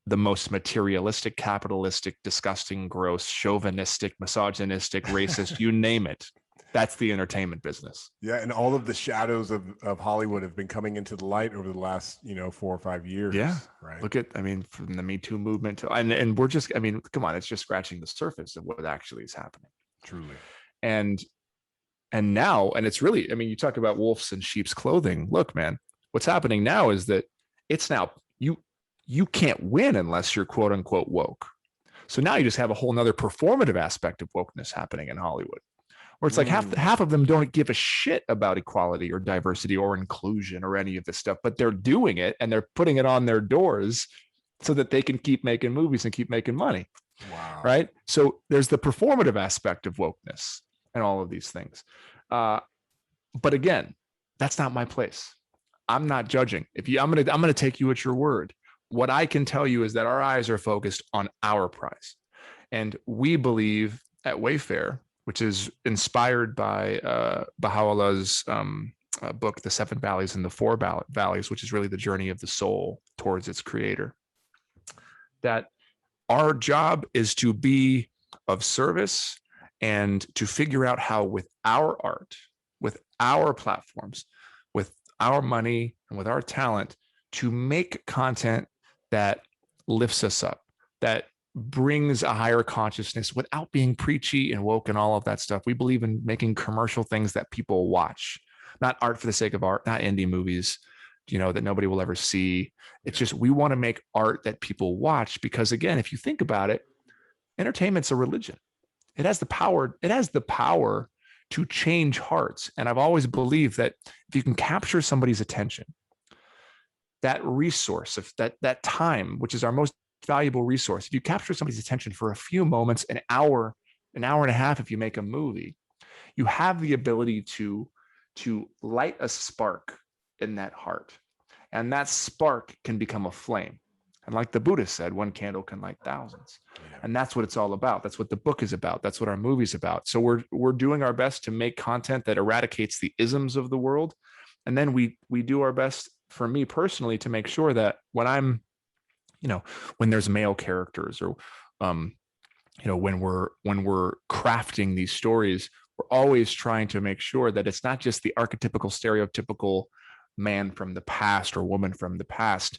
The most materialistic, capitalistic, disgusting, gross, chauvinistic, misogynistic, racist, you name it. That's the entertainment business. Yeah. And all of the shadows of Hollywood have been coming into the light over the last, 4 or 5 years. Yeah. Right. Look at, from the Me Too movement to, and we're just, come on, it's just scratching the surface of what actually is happening. Truly. And now, and it's really, you talk about wolves in sheep's clothing. Look, man, what's happening now is that it's now, you can't win unless you're quote unquote woke. So now you just have a whole nother performative aspect of wokeness happening in Hollywood, where it's like half of them don't give a shit about equality or diversity or inclusion or any of this stuff, but they're doing it and they're putting it on their doors so that they can keep making movies and keep making money. Wow. Right. So there's the performative aspect of wokeness and all of these things. But again, that's not my place. I'm not judging. I'm going to take you at your word. What I can tell you is that our eyes are focused on our prize. And we believe at Wayfarer, which is inspired by Baha'u'llah's book, The Seven Valleys and the Four Valleys, which is really the journey of the soul towards its creator, that our job is to be of service and to figure out how, with our art, with our platforms, with our money, and with our talent, to make content that lifts us up, that brings a higher consciousness without being preachy and woke and all of that stuff. We believe in making commercial things that people watch, not art for the sake of art, not indie movies, that nobody will ever see. It's just, we want to make art that people watch because, again, if you think about it, entertainment's a religion. It has the power. It has the power to change hearts. And I've always believed that if you can capture somebody's attention, that resource of that time, which is our most valuable resource, if you capture somebody's attention for a few moments, an hour and a half, if you make a movie, you have the ability to light a spark in that heart. And that spark can become a flame. And like the Buddha said, one candle can light thousands. And that's what it's all about. That's what the book is about. That's what our movie's about. So we're doing our best to make content that eradicates the isms of the world. And then we do our best, for me personally, to make sure that when I'm, when there's male characters or, when we're crafting these stories, we're always trying to make sure that it's not just the archetypical, stereotypical man from the past or woman from the past.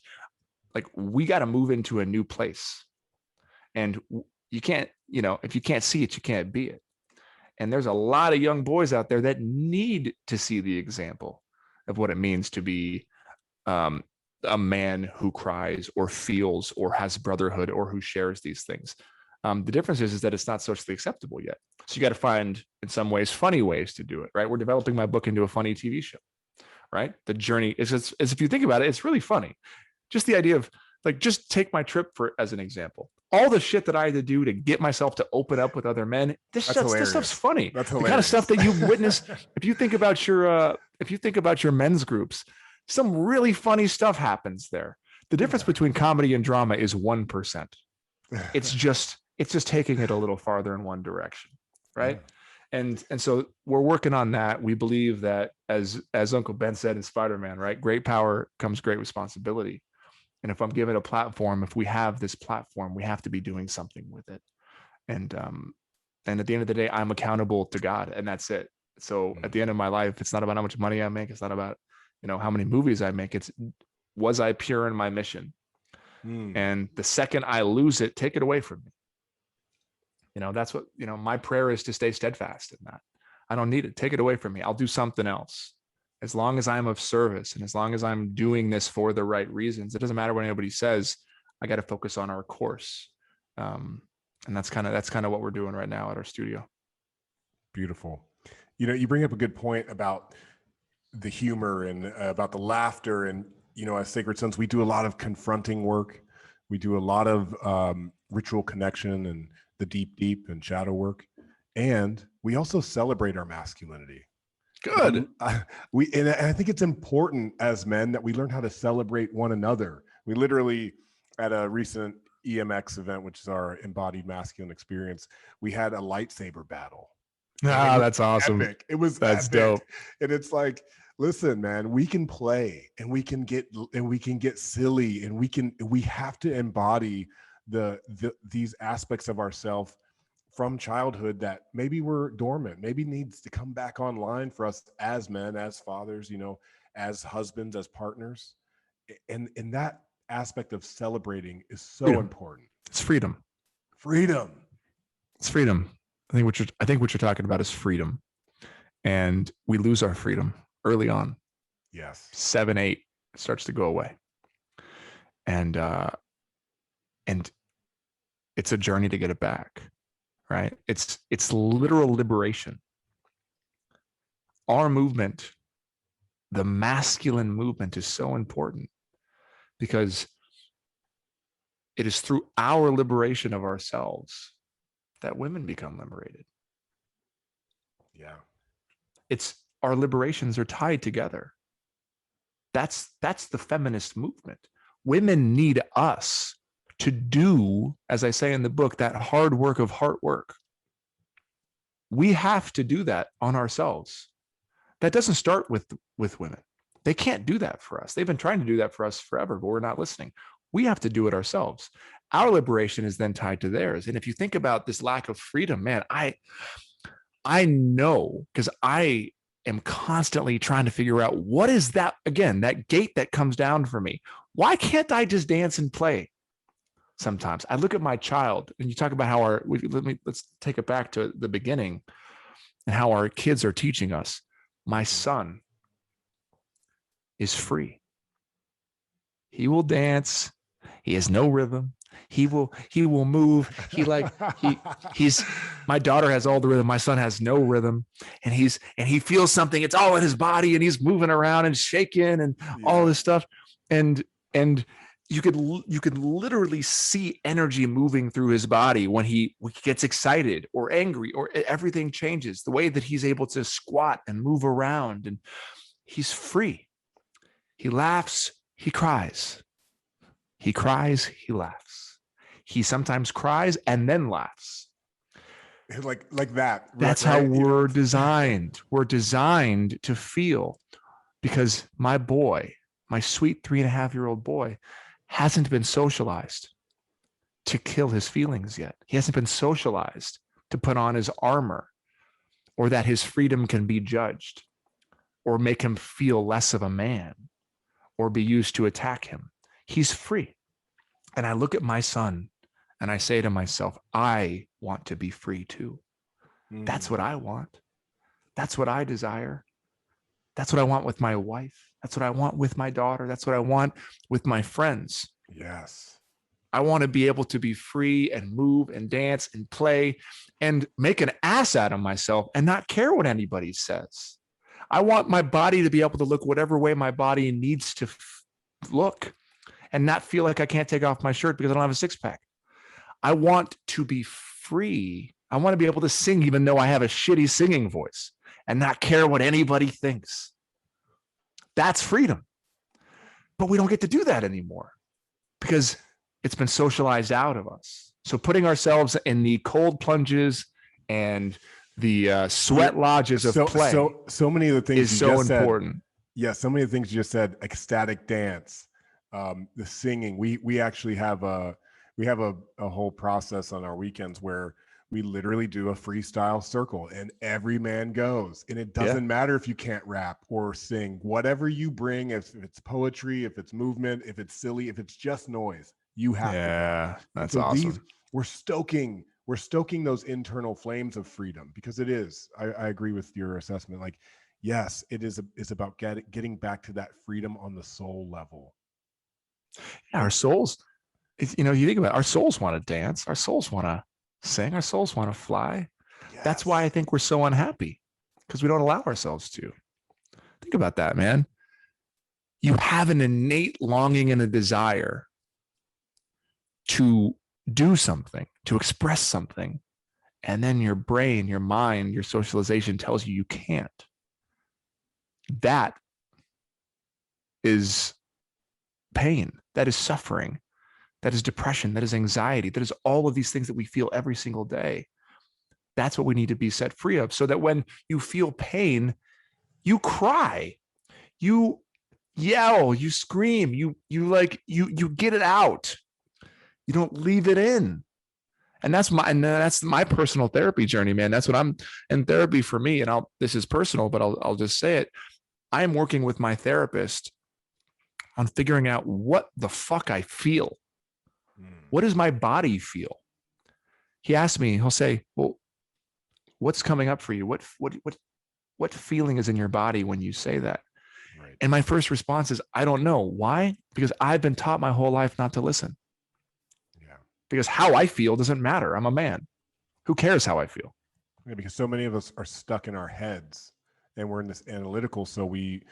Like, we got to move into a new place, and you can't, if you can't see it, you can't be it. And there's a lot of young boys out there that need to see the example of what it means to be a man who cries or feels or has brotherhood or who shares these things. The difference is that it's not socially acceptable yet. So you got to find, in some ways, funny ways to do it, right? We're developing my book into a funny TV show, right? The journey is if you think about it, it's really funny. Just the idea of, like, just take my trip as an example. All the shit that I had to do to get myself to open up with other men. This stuff's funny. That's the hilarious. kind of stuff that you've witnessed. If you think about your men's groups, some really funny stuff happens there. The difference between comedy and drama is 1%. It's just taking it a little farther in one direction, right? Yeah. And so we're working on that. We believe that, as Uncle Ben said in Spider-Man, right? Great power comes great responsibility. And if I'm given a platform, if we have this platform, we have to be doing something with it. And at the end of the day, I'm accountable to God, and that's it. So at the end of my life, it's not about how much money I make. It's not about, how many movies I make. It's, was I pure in my mission? And the second I lose it, take it away from me. That's what, my prayer is, to stay steadfast in that. I don't need it. Take it away from me. I'll do something else. As long as I'm of service and as long as I'm doing this for the right reasons, it doesn't matter what anybody says. I got to focus on our course. And that's kind of what we're doing right now at our studio. Beautiful. You bring up a good point about the humor and about the laughter. And, as Sacred Sons, we do a lot of confronting work. We do a lot of ritual connection and the deep and shadow work. And we also celebrate our masculinity. Good. And I think it's important as men that we learn how to celebrate one another. We literally, at a recent EMX event, which is our embodied masculine experience, we had a lightsaber battle. That's awesome. Epic. It was That's epic. dope. And it's like, listen, man, we can play and we can get silly, and we have to embody these aspects of ourselves from childhood that maybe were dormant, maybe needs to come back online for us as men, as fathers, as husbands, as partners. And that aspect of celebrating is so important. It's freedom. It's freedom. I think what you're talking about is freedom. And we lose our freedom early on. Yes. 7, 8, it starts to go away. And it's a journey to get it back. Right? It's literal liberation. Our movement, the masculine movement, is so important because it is through our liberation of ourselves that women become liberated. Yeah. It's our liberations are tied together. That's the feminist movement. Women need us to do, as I say in the book, that hard work of heart work. We have to do that on ourselves. That doesn't start with women. They can't do that for us. They've been trying to do that for us forever, but we're not listening. We have to do it ourselves. Our liberation is then tied to theirs. And if you think about this lack of freedom, man, I know, because I am constantly trying to figure out what is that, again, that gate that comes down for me. Why can't I just dance and play? Sometimes I look at my child, and you talk about how let's take it back to the beginning and how our kids are teaching us. My son is free. He will dance. He has no rhythm. He will move. He's my daughter has all the rhythm. My son has no rhythm, and he feels something. It's all in his body, and he's moving around and shaking and all this stuff. And you could literally see energy moving through his body when he gets excited or angry, or everything changes. The way that he's able to squat and move around, and he's free. He laughs, he cries. He cries, he laughs. He sometimes cries and then laughs. Like that. That's right? How we're designed. We're designed to feel, because my boy, my sweet 3.5-year-old boy, hasn't been socialized to kill his feelings yet. He hasn't been socialized to put on his armor, or that his freedom can be judged, or make him feel less of a man, or be used to attack him. He's free. And I look at my son and I say to myself, I want to be free too. That's what I want. That's what I desire. That's what I want with my wife. That's what I want with my daughter. That's what I want with my friends. Yes. I want to be able to be free and move and dance and play and make an ass out of myself and not care what anybody says. I want my body to be able to look whatever way my body needs to look, and not feel like I can't take off my shirt because I don't have a six-pack. I want to be free. I want to be able to sing even though I have a shitty singing voice, and not care what anybody thinks. That's freedom. But we don't get to do that anymore because it's been socialized out of us. So putting ourselves in the cold plunges and the sweat lodges of play so many of the things is so important. Yeah, so many of the things you just said, ecstatic dance, the singing. We actually have a whole process on our weekends where we literally do a freestyle circle, and every man goes, and it doesn't matter if you can't rap or sing. Whatever you bring, if it's poetry, if it's movement, if it's silly, if it's just noise, You have to go. Yeah, that's So awesome. we're stoking those internal flames of freedom, because it is. I agree with your assessment. Like, yes, it's about getting back to that freedom on the soul level. Yeah, our souls, you think about it, our souls want to dance, our souls want to sing, our souls want to fly. Yes. That's why I think we're so unhappy, because we don't allow ourselves to. Think about that, man. You have an innate longing and a desire to do something, to express something. And then your brain, your mind, your socialization tells you can't. That is pain. That is suffering. That is depression. That is anxiety. That is all of these things that we feel every single day. That's what we need to be set free of, so that when you feel pain, you cry, you yell, you scream, you get it out. You don't leave it in. And that's my personal therapy journey, man. That's what I'm in therapy for me. And this is personal, but I'll just say it. I am working with my therapist on figuring out what the fuck I feel. What does my body feel? He asks me, he'll say, well, what's coming up for you? What feeling is in your body when you say that? Right. And my first response is, I don't know. Why? Because I've been taught my whole life not to listen. Yeah. Because how I feel doesn't matter. I'm a man. Who cares how I feel? Yeah, because so many of us are stuck in our heads, and we're in this analytical. So we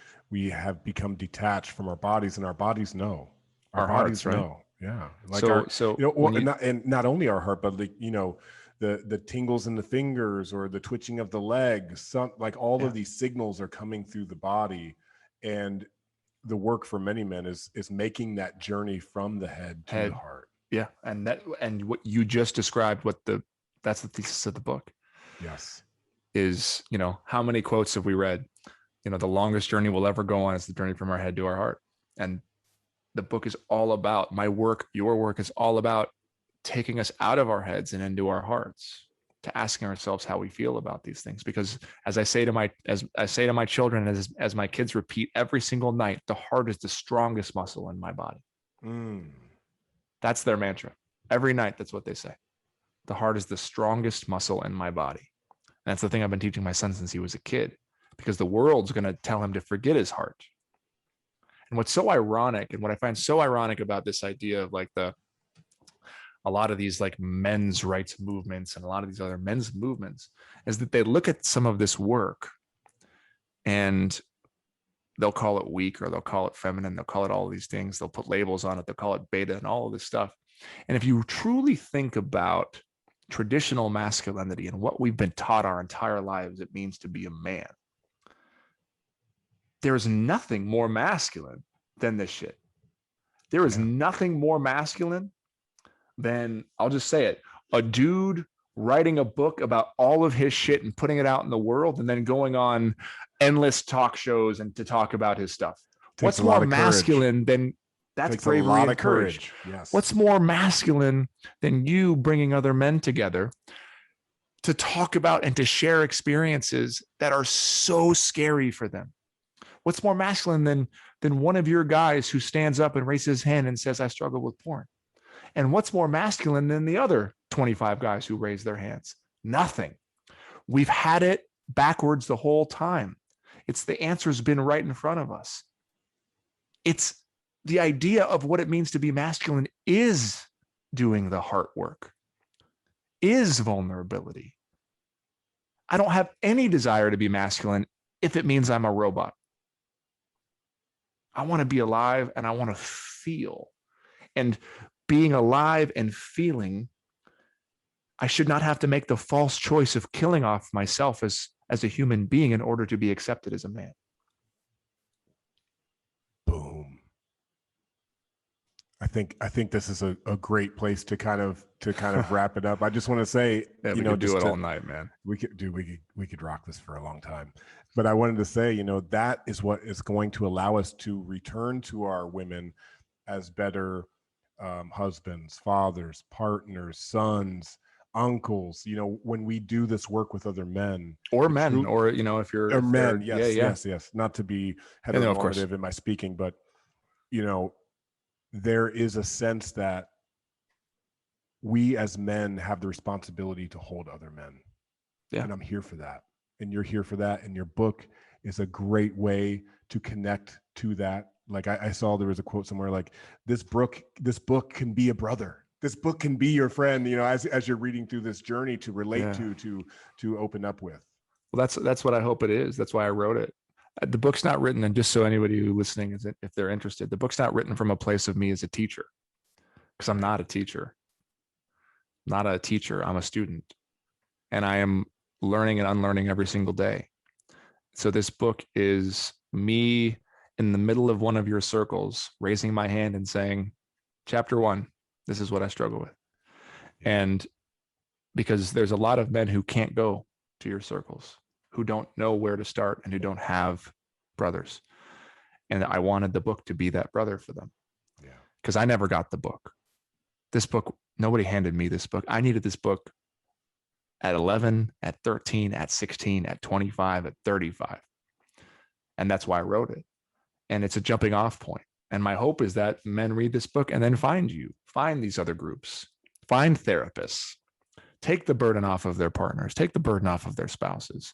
have become detached from our bodies, and our bodies know. Our bodies hearts, know. Right? Yeah. Like and not only our heart, but the tingles in the fingers or the twitching of the legs, like all of these signals are coming through the body. And the work for many men is making that journey from the head to the heart. Yeah. And what you just described, that's the thesis of the book. Yes. Is, how many quotes have we read? The longest journey we'll ever go on is the journey from our head to our heart. And the book is all about, my work, your work is all about taking us out of our heads and into our hearts, to asking ourselves how we feel about these things. Because as I say to my children, as my kids repeat every single night, the heart is the strongest muscle in my body. That's their mantra. Every night, that's what they say. The heart is the strongest muscle in my body. And that's the thing I've been teaching my son since he was a kid, because the world's going to tell him to forget his heart. And what's so ironic, and what I find so ironic about this idea of a lot of these men's rights movements and a lot of these other men's movements, is that they look at some of this work and they'll call it weak, or they'll call it feminine. They'll call it all of these things. They'll put labels on it. They'll call it beta and all of this stuff. And if you truly think about traditional masculinity and what we've been taught our entire lives it means to be a man, there is nothing more masculine than this shit. There is nothing more masculine than, I'll just say it, a dude writing a book about all of his shit and putting it out in the world, and then going on endless talk shows and to talk about his stuff. What's more masculine than that's bravery and courage? Yes. What's more masculine than you bringing other men together to talk about and to share experiences that are so scary for them? What's more masculine than one of your guys who stands up and raises his hand and says, I struggle with porn? And what's more masculine than the other 25 guys who raise their hands? Nothing. We've had it backwards the whole time. The answer's been right in front of us. It's the idea of what it means to be masculine is doing the heart work, is vulnerability. I don't have any desire to be masculine if it means I'm a robot. I want to be alive and I want to feel. And being alive and feeling, I should not have to make the false choice of killing off myself as a human being in order to be accepted as a man. Boom. I think this is a great place to kind of wrap it up. I just want to say, we could do it all night, man. We could rock this for a long time. But I wanted to say, that is what is going to allow us to return to our women as better husbands, fathers, partners, sons, uncles. When we do this work with other men or men, or if you're or men, yes. Not to be heteronormative in my speaking, but there is a sense that we as men have the responsibility to hold other men. Yeah. And I'm here for that. And you're here for that. And your book is a great way to connect to that. Like I saw there was a quote somewhere like, this book can be a brother. This book can be your friend, you know, as you're reading through this journey to relate to open up with. Well, that's what I hope it is. That's why I wrote it. The book's not written, and just so anybody who listening is, if they're interested, the book's not written from a place of me as a teacher, because I'm not a teacher. Not a teacher. I'm a student, and I am learning and unlearning every single day. So this book is me in the middle of one of your circles, raising my hand and saying, chapter 1, this is what I struggle with. And because there's a lot of men who can't go to your circles, who don't know where to start and who don't have brothers. And I wanted the book to be that brother for them. Yeah. Because I never got the book. This book, nobody handed me this book. I needed this book at 11, at 13, at 16, at 25, at 35. And that's why I wrote it. And it's a jumping off point. And my hope is that men read this book and then find these other groups, find therapists, take the burden off of their partners, take the burden off of their spouses.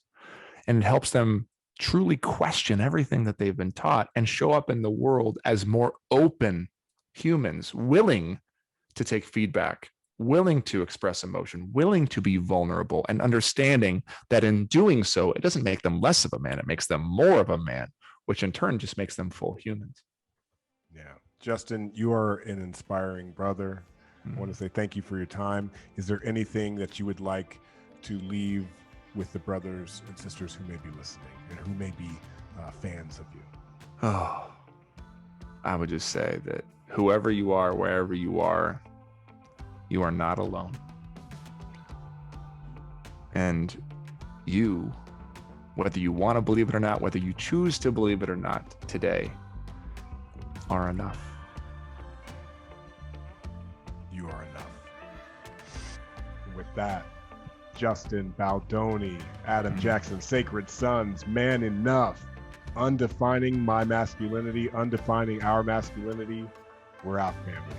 And it helps them truly question everything that they've been taught and show up in the world as more open humans, willing to take feedback, willing to express emotion, willing to be vulnerable, and understanding that in doing so, it doesn't make them less of a man, it makes them more of a man, which in turn just makes them full humans. Yeah. Justin, you are an inspiring brother. I want to say thank you for your time. Is there anything that you would like to leave with the brothers and sisters who may be listening and who may be fans of you? Oh, I would just say that whoever you are, wherever you are not alone. And you, whether you want to believe it or not, whether you choose to believe it or not, today are enough. You are enough. And with that, Justin Baldoni, Adam Jackson, Sacred Sons, Man Enough, Undefining My Masculinity, Undefining Our Masculinity. We're out, family.